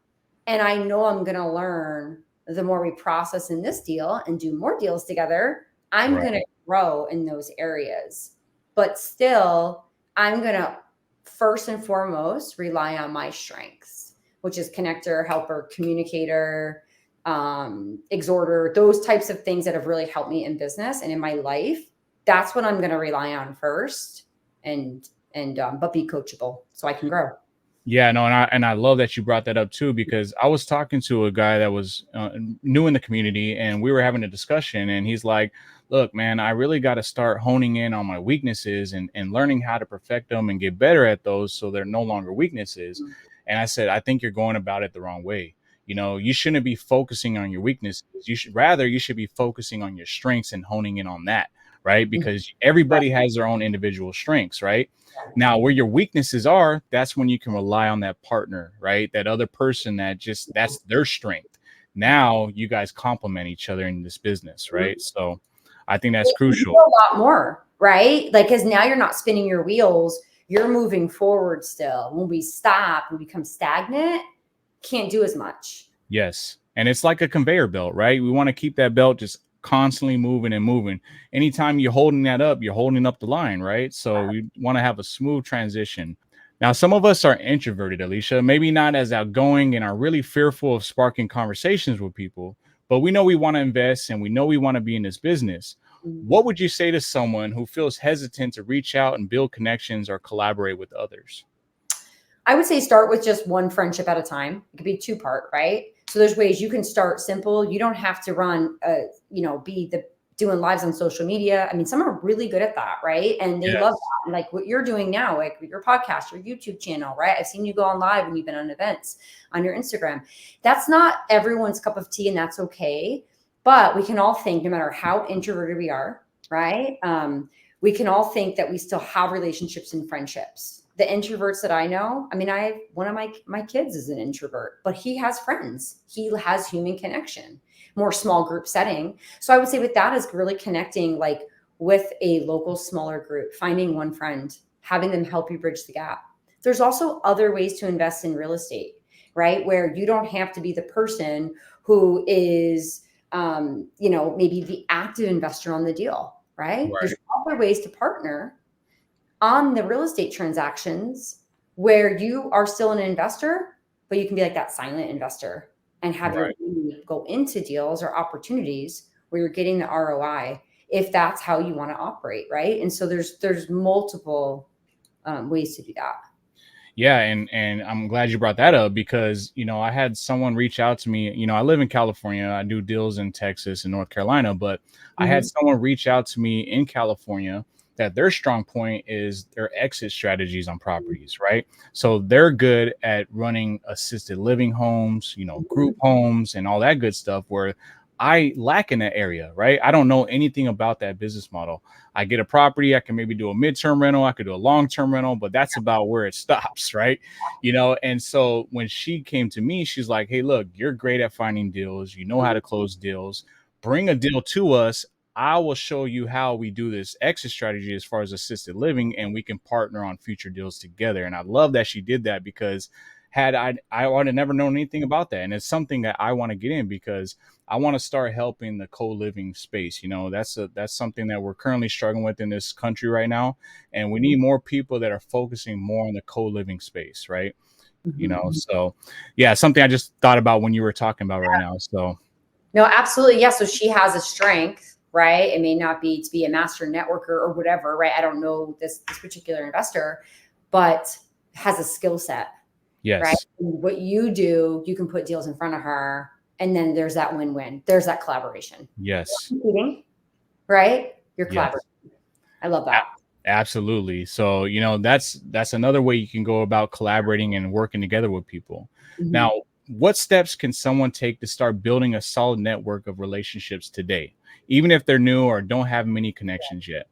And I know I'm going to learn the more we process in this deal and do more deals together. I'm Right. going to grow in those areas. But still, I'm going to first and foremost rely on my strengths, which is connector, helper, communicator, exhorter, those types of things that have really helped me in business and in my life. That's what I'm going to rely on first, and but be coachable so I can grow. Yeah, no, and I love that you brought that up too, because I was talking to a guy that was new in the community, and we were having a discussion, and he's like, "Look, man, I really got to start honing in on my weaknesses and learning how to perfect them and get better at those, so they're no longer weaknesses." And I said, "I think you're going about it the wrong way. You know, you shouldn't be focusing on your weaknesses. You should be focusing on your strengths and honing in on that, right? Because everybody has their own individual strengths, right? Now, where your weaknesses are, that's when you can rely on that partner, right? That other person that's their strength. Now you guys complement each other in this business, right? So I think that's You do crucial. a lot more, right? Like, because now you're not spinning your wheels, you're moving forward still. When we stop and become stagnant, can't do as much. Yes. And it's like a conveyor belt, right? We want to keep that belt just constantly moving and moving. Anytime you're holding that up, you're holding up the line, right? So we want to have a smooth transition. Now, some of us are introverted, Alicia, maybe not as outgoing and are really fearful of sparking conversations with people, but we know we want to invest and we know we want to be in this business. What would you say to someone who feels hesitant to reach out and build connections or collaborate with others? I would say start with just one friendship at a time. It could be two-part, right? So there's ways you can start simple. You don't have to run, be the doing lives on social media. I mean, some are really good at that, right? And they love Yes. that. Like what you're doing now, like with your podcast, your YouTube channel, right? I've seen you go on live when you've been on events on your Instagram. That's not everyone's cup of tea, and that's okay. But we can all think, no matter how introverted we are, right? We can all think that we still have relationships and friendships. The introverts that I know, I mean, one of my kids is an introvert, but he has friends. He has human connection, more small group setting. So I would say with that is really connecting like with a local smaller group, finding one friend, having them help you bridge the gap. There's also other ways to invest in real estate, right? Where you don't have to be the person who is, maybe the active investor on the deal, right? There's Right. other ways to partner on the real estate transactions where you are still an investor, but you can be like that silent investor and have your Right. money go into deals or opportunities where you're getting the ROI if that's how you want to operate, right? And so there's multiple ways to do that. Yeah, and I'm glad you brought that up because I had someone reach out to me. I live in California. I do deals in Texas and North Carolina, but I had Mhm. someone reach out to me in California that their strong point is their exit strategies on properties, right? So they're good at running assisted living homes, group homes and all that good stuff where I lack in that area, right? I don't know anything about that business model. I get a property, I can maybe do a midterm rental, I could do a long-term rental, but that's about where it stops, right? And so when she came to me, she's like, "Hey, look, you're great at finding deals, you know how to close deals. Bring a deal to us. I will show you how we do this exit strategy as far as assisted living, and we can partner on future deals together." And I love that she did that because had I would have never known anything about that. And it's something that I want to get in because I want to start helping the co-living space. That's something that we're currently struggling with in this country right now, and we need more people that are focusing more on the co-living space, right? Mhm. So yeah, something I just thought about when you were talking about right now. So No, absolutely. Yeah. So she has a strength, right? It may not be to be a master networker or whatever, right? I don't know this particular investor, but has a skill set, right? yes, And what you do, you can put deals in front of her, and then there's that win-win. There's that collaboration. yes, Competing, right? You're yes. collaborating. I love that. Absolutely. So, that's another way you can go about collaborating and working together with people. Mhm. Now, what steps can someone take to start building a solid network of relationships today, even if they're new or don't have many connections yet?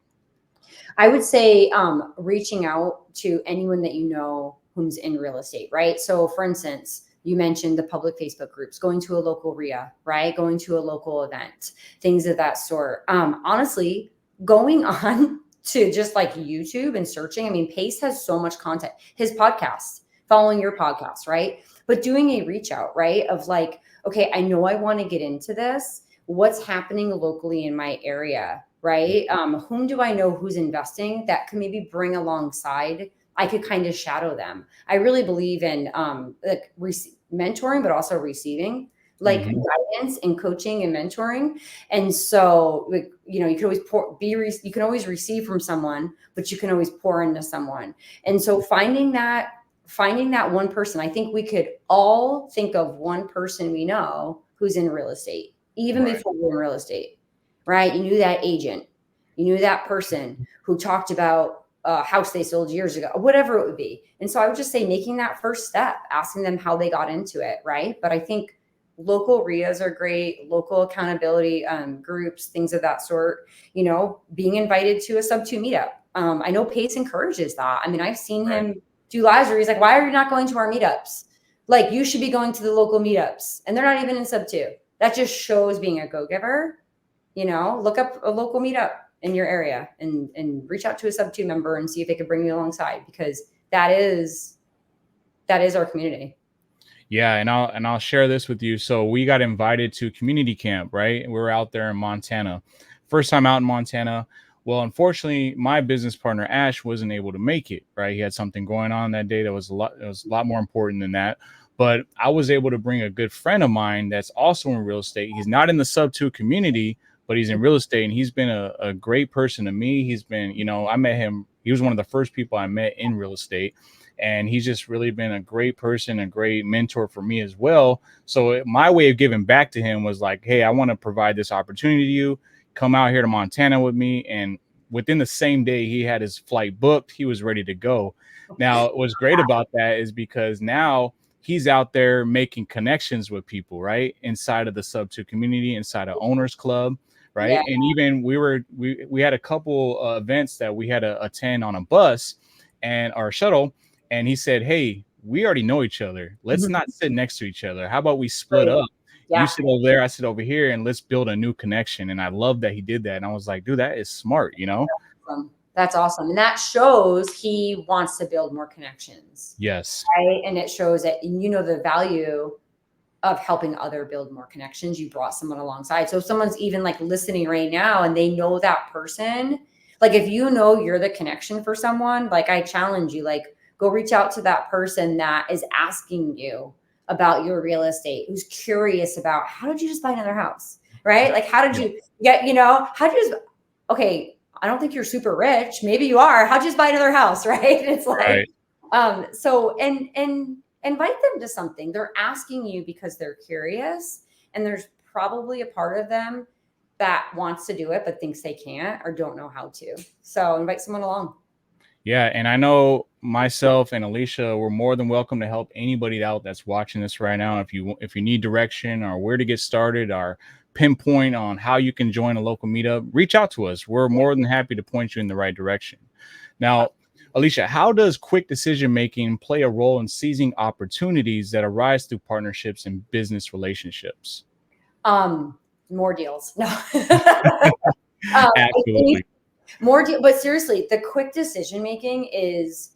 I would say reaching out to anyone that you know who's in real estate, right? So, for instance, you mentioned the public Facebook groups, going to a local RIA, right? Going to a local event, things of that sort. Honestly, going on to just like YouTube and searching. I mean, Pace has so much content. His podcast, following your podcast, right? But doing a reach out, right? Of like, okay, I know I want to get into this. What's happening locally in my area, right? Whom do I know who's investing that can maybe bring alongside? I could kind of shadow them. I really believe in like mentoring, but also receiving. like guidance and coaching and mentoring. And so, like, you can always you can always receive from someone, but you can always pour into someone. And so finding that one person, I think we could all think of one person we know who's in real estate, even before we're in real estate, right? You knew that agent, you knew that person who talked about a house they sold years ago, whatever it would be. And so I would just say making that first step, asking them how they got into it, right? But I think local RIAs are great, local accountability groups, things of that sort, being invited to a Subto meetup. I know Pace encourages that. I mean, I've seen him do lives where he's like, why are you not going to our meetups? Like, you should be going to the local meetups. And they're not even in Subto. That just shows being a go-giver. Look up a local meetup in your area and reach out to a Subto member and see if they can bring you alongside, because that is our community. Yeah, and I'll share this with you. So we got invited to community camp, right? We were out there in Montana. First time out in Montana. Well, unfortunately, my business partner Ash wasn't able to make it, right? He had something going on that day that was a lot more important than that. But I was able to bring a good friend of mine that's also in real estate. He's not in the Subto community, but he's in real estate, and he's been a great person to me. He's been, I met him. He was one of the first people I met in real estate. And he's just really been a great person, a great mentor for me as well. So my way of giving back to him was like, hey, I want to provide this opportunity to you. Come out here to Montana with me. And within the same day, he had his flight booked. He was ready to go. Now, what's great about that is because now he's out there making connections with people, right? Inside of the Subto community, inside of Owners Club, right? Yeah. And even we had a couple events that we had to attend on a bus and our shuttle. And he said, hey, we already know each other. Let's not sit next to each other. How about we split up? Yeah. You sit over there, I sit over here, and let's build a new connection. And I love that he did that. And I was like, dude, that is smart, That's awesome. And that shows he wants to build more connections. Yes. Right. And it shows that, the value of helping other build more connections. You brought someone alongside. So if someone's even like listening right now and they know that person, like if you're the connection for someone, like I challenge you, like, go reach out to that person that is asking you about your real estate, who's curious about, how did you just buy another house, right? Like, how did you get, okay, I don't think you're super rich. Maybe you are. How'd you just buy another house, right? And it's like, so, and invite them to something. They're asking you because they're curious, and there's probably a part of them that wants to do it, but thinks they can't or don't know how to. So invite someone along. Yeah, and I know myself and Alicia, we're more than welcome to help anybody out that's watching this right now. If you need direction or where to get started or pinpoint on how you can join a local meetup, reach out to us. We're more than happy to point you in the right direction. Now, Alicia, how does quick decision making play a role in seizing opportunities that arise through partnerships and business relationships? More deals. No. Absolutely. But seriously, the quick decision making is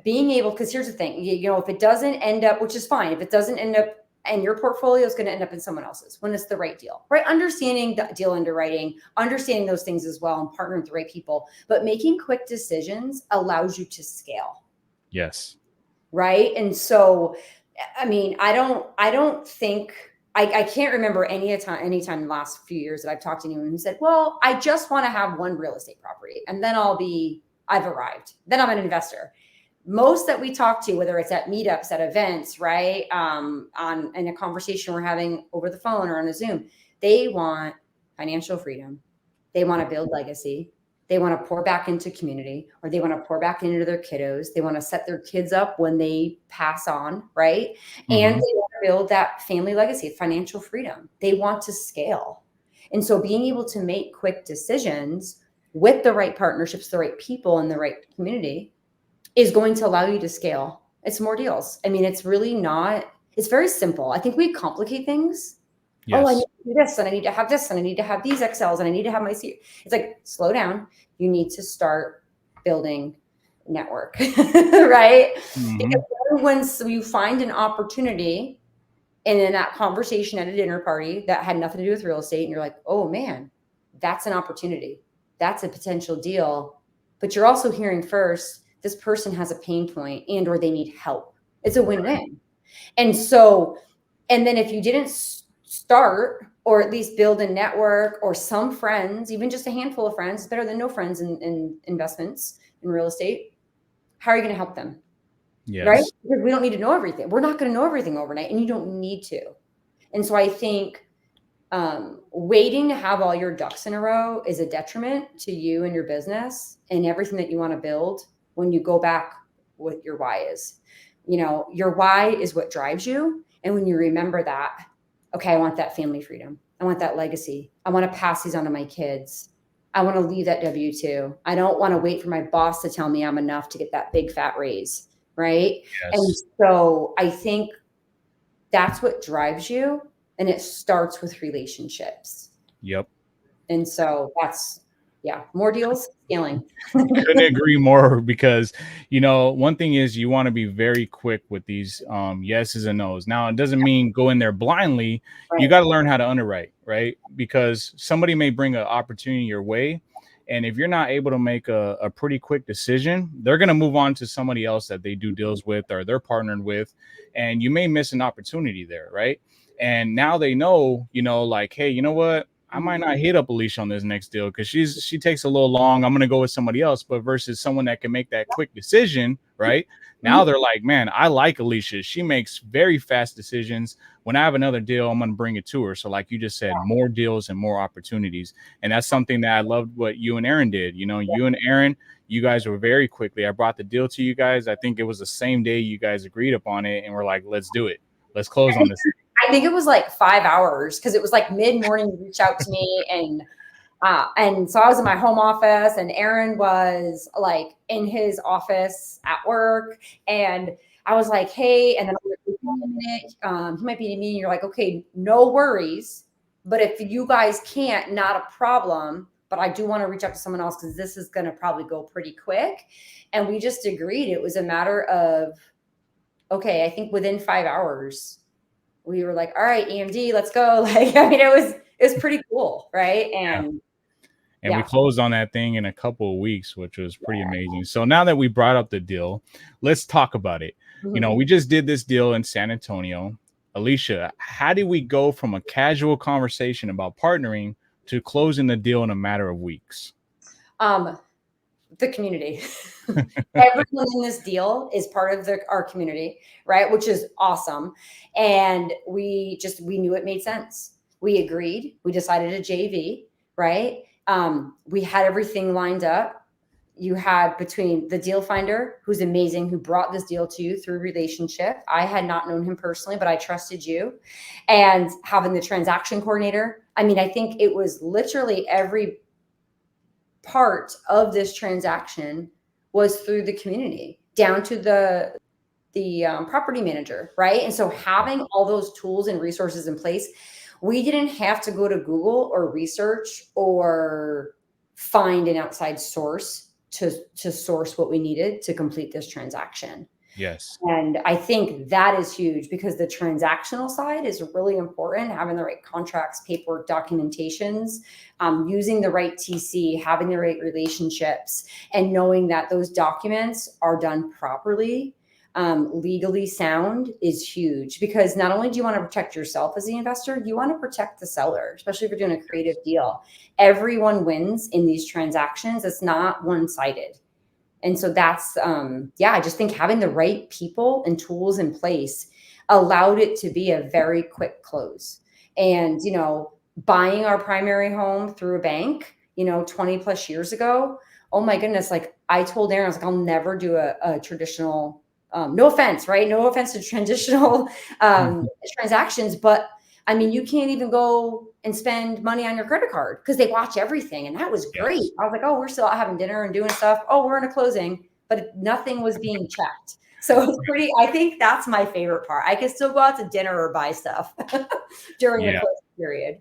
being able, because here's the thing, if it doesn't end up, which is fine, if it doesn't end up, and your portfolio is going to end up in someone else's when it's the right deal, right? Understanding the deal underwriting, understanding those things as well, and partnering with the right people. But making quick decisions allows you to scale. Yes. Right. And so, I mean, I don't think, I can't remember any time in the last few years that I've talked to anyone who said, well, I just want to have one real estate property and then I've arrived. Then I'm an investor. Most that we talk to, whether it's at meetups, at events, right, in a conversation we're having over the phone or on a Zoom, they want financial freedom. They want to build legacy. They want to pour back into community, or they want to pour back into their kiddos. They want to set their kids up when they pass on, right? Mm-hmm. And they want to build that family legacy, financial freedom. They want to scale. And so being able to make quick decisions with the right partnerships, the right people, and the right community is going to allow you to scale. It's more deals. I mean, it's really not, it's very simple. I think we complicate things. Yes. Oh, I need to do this, and I need to have this, and I need to have these Excels, and I need to have my C. It's like, slow down. You need to start building network, right? Mm-hmm. Because when you find an opportunity, and in that conversation at a dinner party that had nothing to do with real estate, and you're like, oh man, that's an opportunity. That's a potential deal. But you're also hearing first, this person has a pain point and or they need help. It's a win-win. And so And then if you didn't start, or at least build a network or some friends, even just a handful of friends, better than no friends in investments in real estate. How are you going to help them? Right? Yes. Because we don't need to know everything. We're not going to know everything overnight, and you don't need to. And so I think waiting to have all your ducks in a row is a detriment to you and your business and everything that you want to build when you go back what your why is. Your why is what drives you. And when you remember that, okay, I want that family freedom. I want that legacy. I want to pass these on to my kids. I want to leave that W-2. I don't want to wait for my boss to tell me I'm enough to get that big fat raise. Right. And Yes. so I think that's what drives you. And it starts with relationships. Yep. And so that's, yeah, more deals, scaling. Couldn't agree more, because one thing is you want to be very quick with these yeses and nos. Now, it doesn't mean go in there blindly. You Right. got to learn how to underwrite, right? Because somebody may bring an opportunity your way, and if you're not able to make a pretty quick decision, they're going to move on to somebody else that they do deals with or they're partnered with, and you may miss an opportunity there, right? And now they know, like, hey, you know what, I might not hit up Alicia on this next deal because she takes a little long. I'm gonna go with somebody else. But versus someone that can make that quick decision, right? Now Mhm. they're like, man, I like Alicia. She makes very fast decisions. When I have another deal, I'm gonna bring it to her. So, like you just said, more deals and more opportunities. And that's something that I loved what you and Aaron did. You and Aaron, you guys were very quickly. I brought the deal to you guys. I think it was the same day you guys agreed upon it, and we're like, let's do it. Let's close on this. I think it was like 5 hours because it was like mid-morning. You reach out to me, and so I was in my home office, and Aaron was like in his office at work, and I was like, "Hey," and then I'm like, "Wait a minute, he might be in a meeting." You're like, "Okay, no worries, but if you guys can't, not a problem. But I do want to reach out to someone else because this is going to probably go pretty quick." And we just agreed. It was a matter of, okay, I think within 5 hours we were like, all right, EMD, let's go. Like, I mean, it was pretty cool. Right. Yeah. And And we yeah. closed on that thing in a couple of weeks, which was pretty amazing. So now that we brought up the deal, let's talk about it. Mhm. We just did this deal in San Antonio. Alicia, how did we go from a casual conversation about partnering to closing the deal in a matter of weeks? Um, the community. Everyone in this deal is part of our community, right? Which is awesome. And we knew it made sense. We agreed. We decided a JV, right? We had everything lined up. You had between the deal finder, who's amazing, who brought this deal to you through relationship. I had not known him personally, but I trusted you. And having the transaction coordinator. I mean, I think it was literally every part of this transaction was through the community, down to the property manager, right? And so having all those tools and resources in place, we didn't have to go to Google or research or find an outside source to source what we needed to complete this transaction. Yes. And I think that is huge because the transactional side is really important. Having the right contracts, paperwork, documentations, using the right TC, having the right relationships, and knowing that those documents are done properly, legally sound is huge, because not only do you want to protect yourself as the investor, you want to protect the seller, especially if you're doing a creative deal. Everyone wins in these transactions. It's not one-sided. And so that's, I just think having the right people and tools in place allowed it to be a very quick close. And, buying our primary home through a bank, 20 plus years ago, oh my goodness, like I told Aaron, I was like, I'll never do a traditional, no offense, right? No offense to traditional transactions, but I mean, you can't even go and spend money on your credit card because they watch everything. And that was great. Yes. I was like, oh, we're still out having dinner and doing stuff. Oh, we're in a closing, but nothing was being checked. So it's pretty, I think that's my favorite part. I can still go out to dinner or buy stuff during the Yeah. closing period.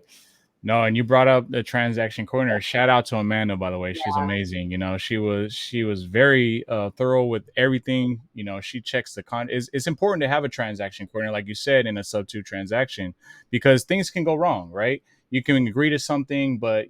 No, and you brought up the transaction coordinator. Shout out to Amanda, by the way. She's amazing. She was very thorough with everything. She checks the It's important to have a transaction coordinator, like you said, in a Subto transaction, because things can go wrong, right? You can agree to something, but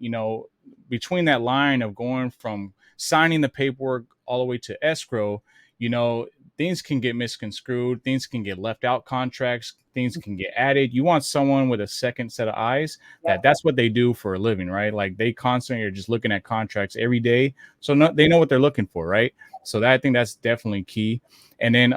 between that line of going from signing the paperwork all the way to escrow, you know, things can get misconstrued, things can get left out contracts, things can get added. You want someone with a second set of eyes that's what they do for a living, right? Like they constantly are just looking at contracts every day. So they know what they're looking for, right? So that I think that's definitely key. And then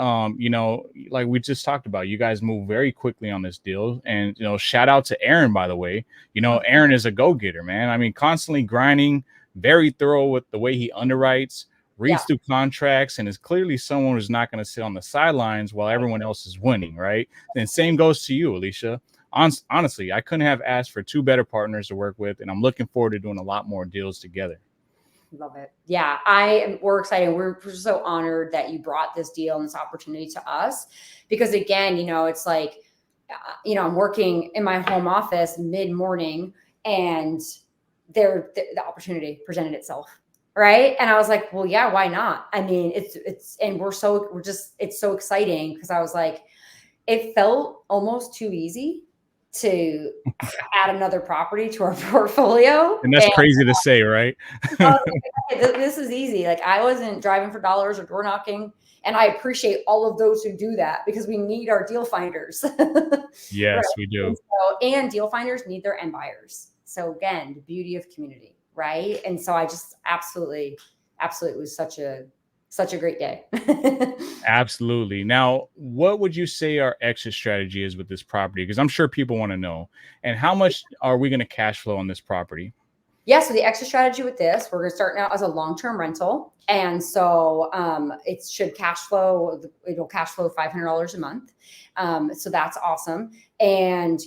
like we just talked about, you guys move very quickly on this deal. And shout out to Aaron, by the way. Aaron is a go-getter, man. I mean, constantly grinding, very thorough with the way he underwrites, reads through contracts, and is clearly someone who's not going to sit on the sidelines while everyone else is winning, right? And same goes to you, Alicia. Honestly, I couldn't have asked for two better partners to work with, and I'm looking forward to doing a lot more deals together. Love it. Yeah, we're excited. We're so honored that you brought this deal and this opportunity to us, because again, it's like, I'm working in my home office mid-morning, and the opportunity presented itself. Right. And I was like, well, yeah, why not? I mean, it's so exciting, because I was like, it felt almost too easy to add another property to our portfolio. And that's crazy to say, right? This is easy. Like, I wasn't driving for dollars or door knocking. And I appreciate all of those who do that, because we need our deal finders. Yes, right? We do. And deal finders need their end buyers. So again, the beauty of community, right? And so I just absolutely it was such a great day. Absolutely. Now, what would you say our exit strategy is with this property? Because I'm sure people want to know. And how much are we going to cash flow on this property? Yeah, so the exit strategy with this, we're going to start now as a long-term rental. And so it should cash flow, it'll cash flow $500 a month. So that's awesome. And,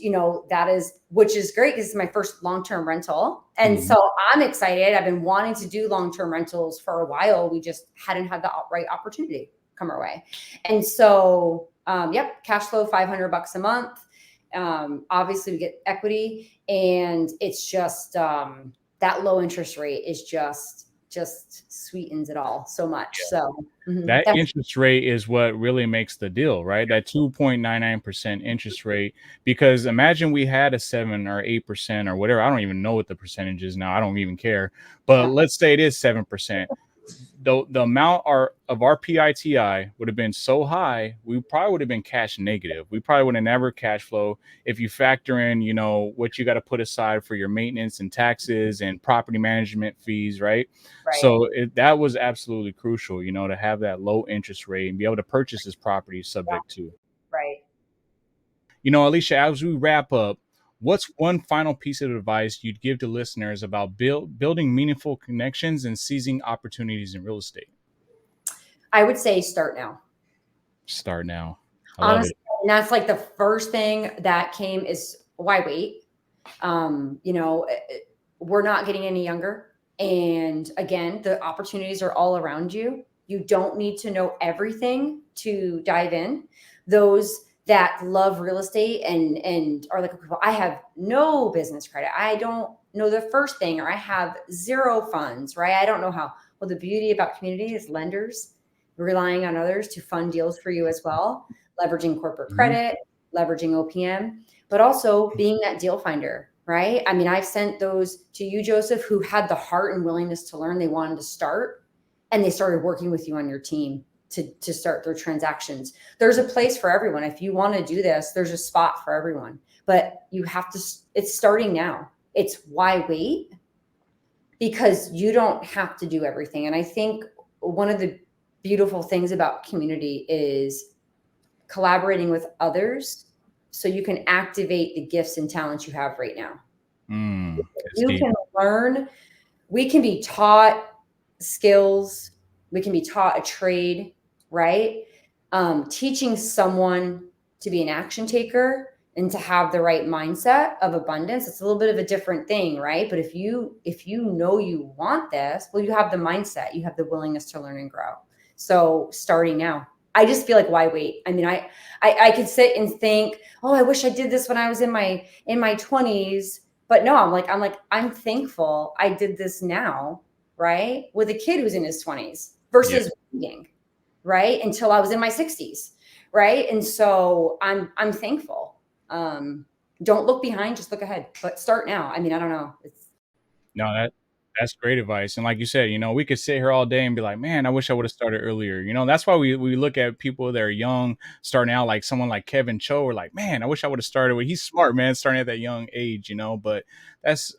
which is great, because it's my first long-term rental. And so I'm excited. I've been wanting to do long-term rentals for a while. We just hadn't had the right opportunity come our way. And so, cash flow $500 a month. Obviously we get equity, and it's just, that low interest rate is just sweetens it all so much. So that interest rate is what really makes the deal, right? That 2.99% interest rate, because imagine we had a 7 or 8% or whatever. I don't even know what the percentage is now. I don't even care. But let's say it is 7%. The amount of our PITI would have been so high, we probably would have been cash negative. We probably would have never cash flow if you factor in, what you got to put aside for your maintenance and taxes and property management fees, right? So that was absolutely crucial, to have that low interest rate and be able to purchase this property subject to. Right. Alicia, as we wrap up, what's one final piece of advice you'd give to listeners about building meaningful connections and seizing opportunities in real estate? I would say start now. Start now. Honestly, and that's like the first thing that came is, why wait? We're not getting any younger. And again, the opportunities are all around you. You don't need to know everything to dive in. Those that love real estate and are like, well, I have no business credit, I don't know the first thing, or I have zero funds, right? I don't know how. Well, the beauty about community is lenders relying on others to fund deals for you as well, leveraging corporate credit, leveraging OPM, but also being that deal finder, right? I mean, I've sent those to you, Joseph, who had the heart and willingness to learn. They wanted to start, and they started working with you on your team to start their transactions. There's a place for everyone. If you want to do this, there's a spot for everyone, but you have to, it's starting now. It's why wait? Because you don't have to do everything. And I think one of the beautiful things about community is collaborating with others so you can activate the gifts and talents you have right now. You can learn, we can be taught skills, we can be taught a trade, right? Teaching someone to be an action taker and to have the right mindset of abundance, it's a little bit of a different thing, right? But if you know you want this, well, you have the mindset, you have the willingness to learn and grow. So starting now, I just feel like, why wait? I mean, I could sit and think, oh, I wish I did this when I was in my 20s, but no, I'm thankful I did this now, right? With a kid who's in his 20s versus waiting, right? Until I was in my 60s, right? And so I'm thankful. Don't look behind, just look ahead, but start now. I mean, I don't know. That's great advice. And like you said, we could sit here all day and be like, man, I wish I would have started earlier. That's why we look at people that are young, starting out, like someone like Kevin Cho. We're like, man, I wish I would have started with, he's smart, man, starting at that young age. But that's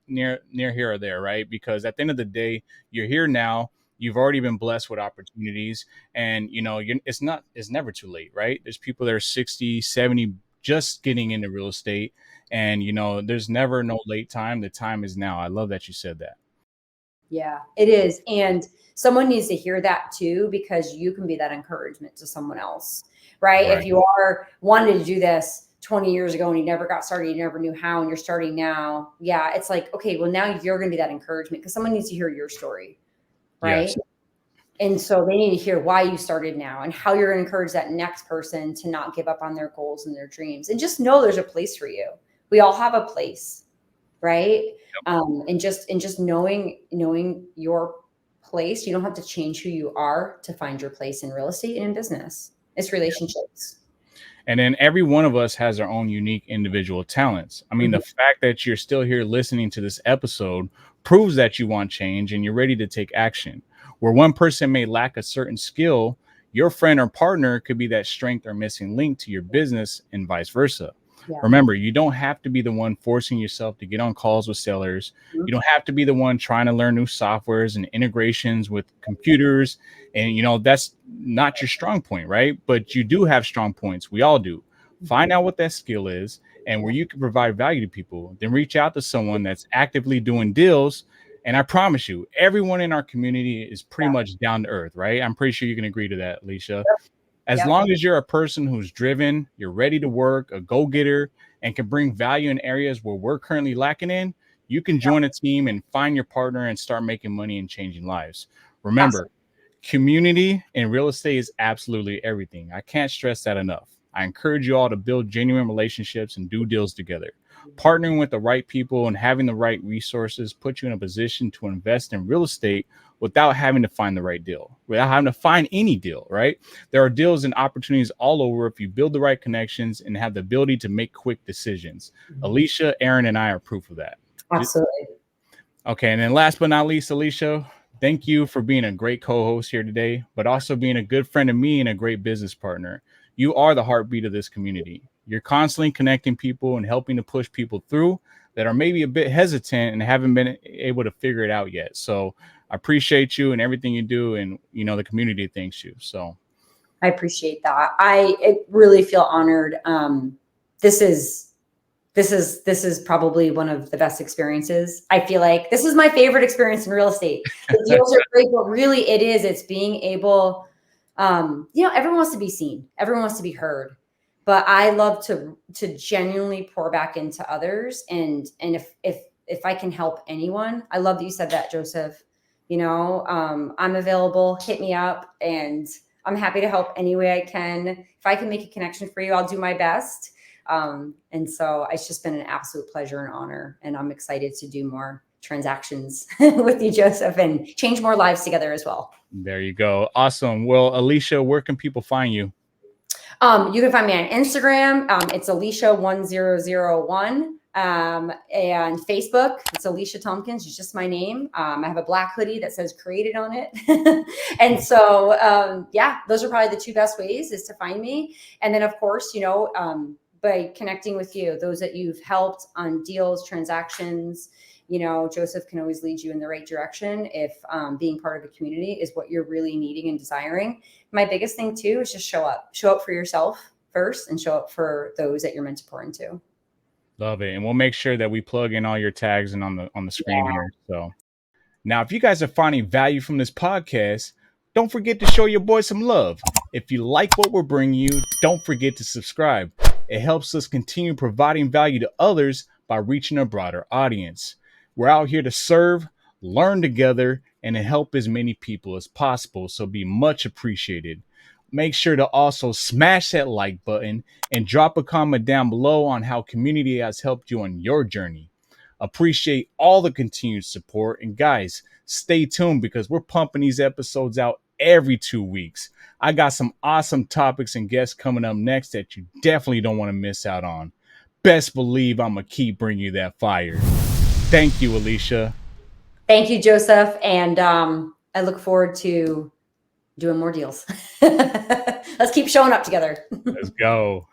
near here or there, right? Because at the end of the day, you're here now. You've already been blessed with opportunities, and it's never too late, right? There's people that are 60, 70 just getting into real estate, and there's never no late time. The time is now. I love that you said that. Yeah, it is. And someone needs to hear that too, because you can be that encouragement to someone else, right? Right. If you are wanting to do this 20 years ago and you never got started, you never knew how, and you're starting now. Yeah, it's like, okay, well, now you're going to be that encouragement because someone needs to hear your story, right? Yes. And so they need to hear why you started now and how you're going to encourage that next person to not give up on their goals and their dreams. And just know there's a place for you. We all have a place, right? And just knowing your place. You don't have to change who you are to find your place in real estate and in business. It's relationships. And then every one of us has our own unique individual talents. I mean, Mhm. the fact that you're still here listening to this episode proves that you want change and you're ready to take action. Where one person may lack a certain skill, your friend or partner could be that strength or missing link to your business, and vice versa. Yeah. Remember, you don't have to be the one forcing yourself to get on calls with sellers. Mhm. You don't have to be the one trying to learn new softwares and integrations with computers. And, that's not your strong point, right? But you do have strong points. We all do. Find out what that skill is and where you can provide value to people. Then reach out to someone that's actively doing deals. And I promise you, everyone in our community is pretty Yeah. much down to earth, right? I'm pretty sure you can agree to that, Alicia. Yep. As Yep. long as you're a person who's driven, you're ready to work, a go-getter, and can bring value in areas where we're currently lacking in, you can join a team and find your partner and start making money and changing lives. Remember, Absolutely. community in real estate is absolutely everything. I can't stress that enough. I encourage you all to build genuine relationships and do deals together. Partnering with the right people and having the right resources puts you in a position to invest in real estate without having to find the right deal, without having to find any deal, right? There are deals and opportunities all over if you build the right connections and have the ability to make quick decisions. Alicia, Aaron, and I are proof of that. Absolutely. Okay, and then last but not least, Alicia, thank you for being a great co-host here today, but also being a good friend of me and a great business partner. You are the heartbeat of this community. You're constantly connecting people and helping to push people through that are maybe a bit hesitant and haven't been able to figure it out yet. So I appreciate you and everything you do, and the community thanks you. So I appreciate that. I really feel honored. This is probably one of the best experiences. I feel like this is my favorite experience in real estate. The deals are great, but really it's being able, everyone wants to be seen. Everyone wants to be heard. But I love to genuinely pour back into others. And if I can help anyone, I love that you said that, Joseph. I'm available, hit me up, and I'm happy to help any way I can. If I can make a connection for you, I'll do my best. And so it's just been an absolute pleasure and honor. And I'm excited to do more transactions with you, Joseph, and change more lives together as well. there you go. Awesome. Well, Alicia, where can people find you? You can find me on Instagram. It's Aletia1001. And Facebook, it's Aletia Tomkins. It's just my name. I have a black hoodie that says created on it. And so, those are probably the two best ways is to find me. And then of course, by connecting with you, those that you've helped on deals, transactions, Joseph can always lead you in the right direction if being part of a community is what you're really needing and desiring. My biggest thing too is just show up for yourself first and show up for those that you're meant to pour into. Love it. And we'll make sure that we plug in all your tags and on the screen here. So now, if you guys are finding value from this podcast, don't forget to show your boy some love. If you like what we're bringing you, don't forget to subscribe. It helps us continue providing value to others by reaching a broader audience. We're out here to serve, learn together, and to help as many people as possible, so be much appreciated. Make sure to also smash that like button and drop a comment down below on how community has helped you on your journey. Appreciate all the continued support. And guys, stay tuned because we're pumping these episodes out every 2 weeks. I got some awesome topics and guests coming up next that you definitely don't want to miss out on. Best believe I'm going to keep bringing you that fire. Thank you, Alicia. Thank you, Joseph. And I look forward to doing more deals. Let's keep showing up together. Let's go.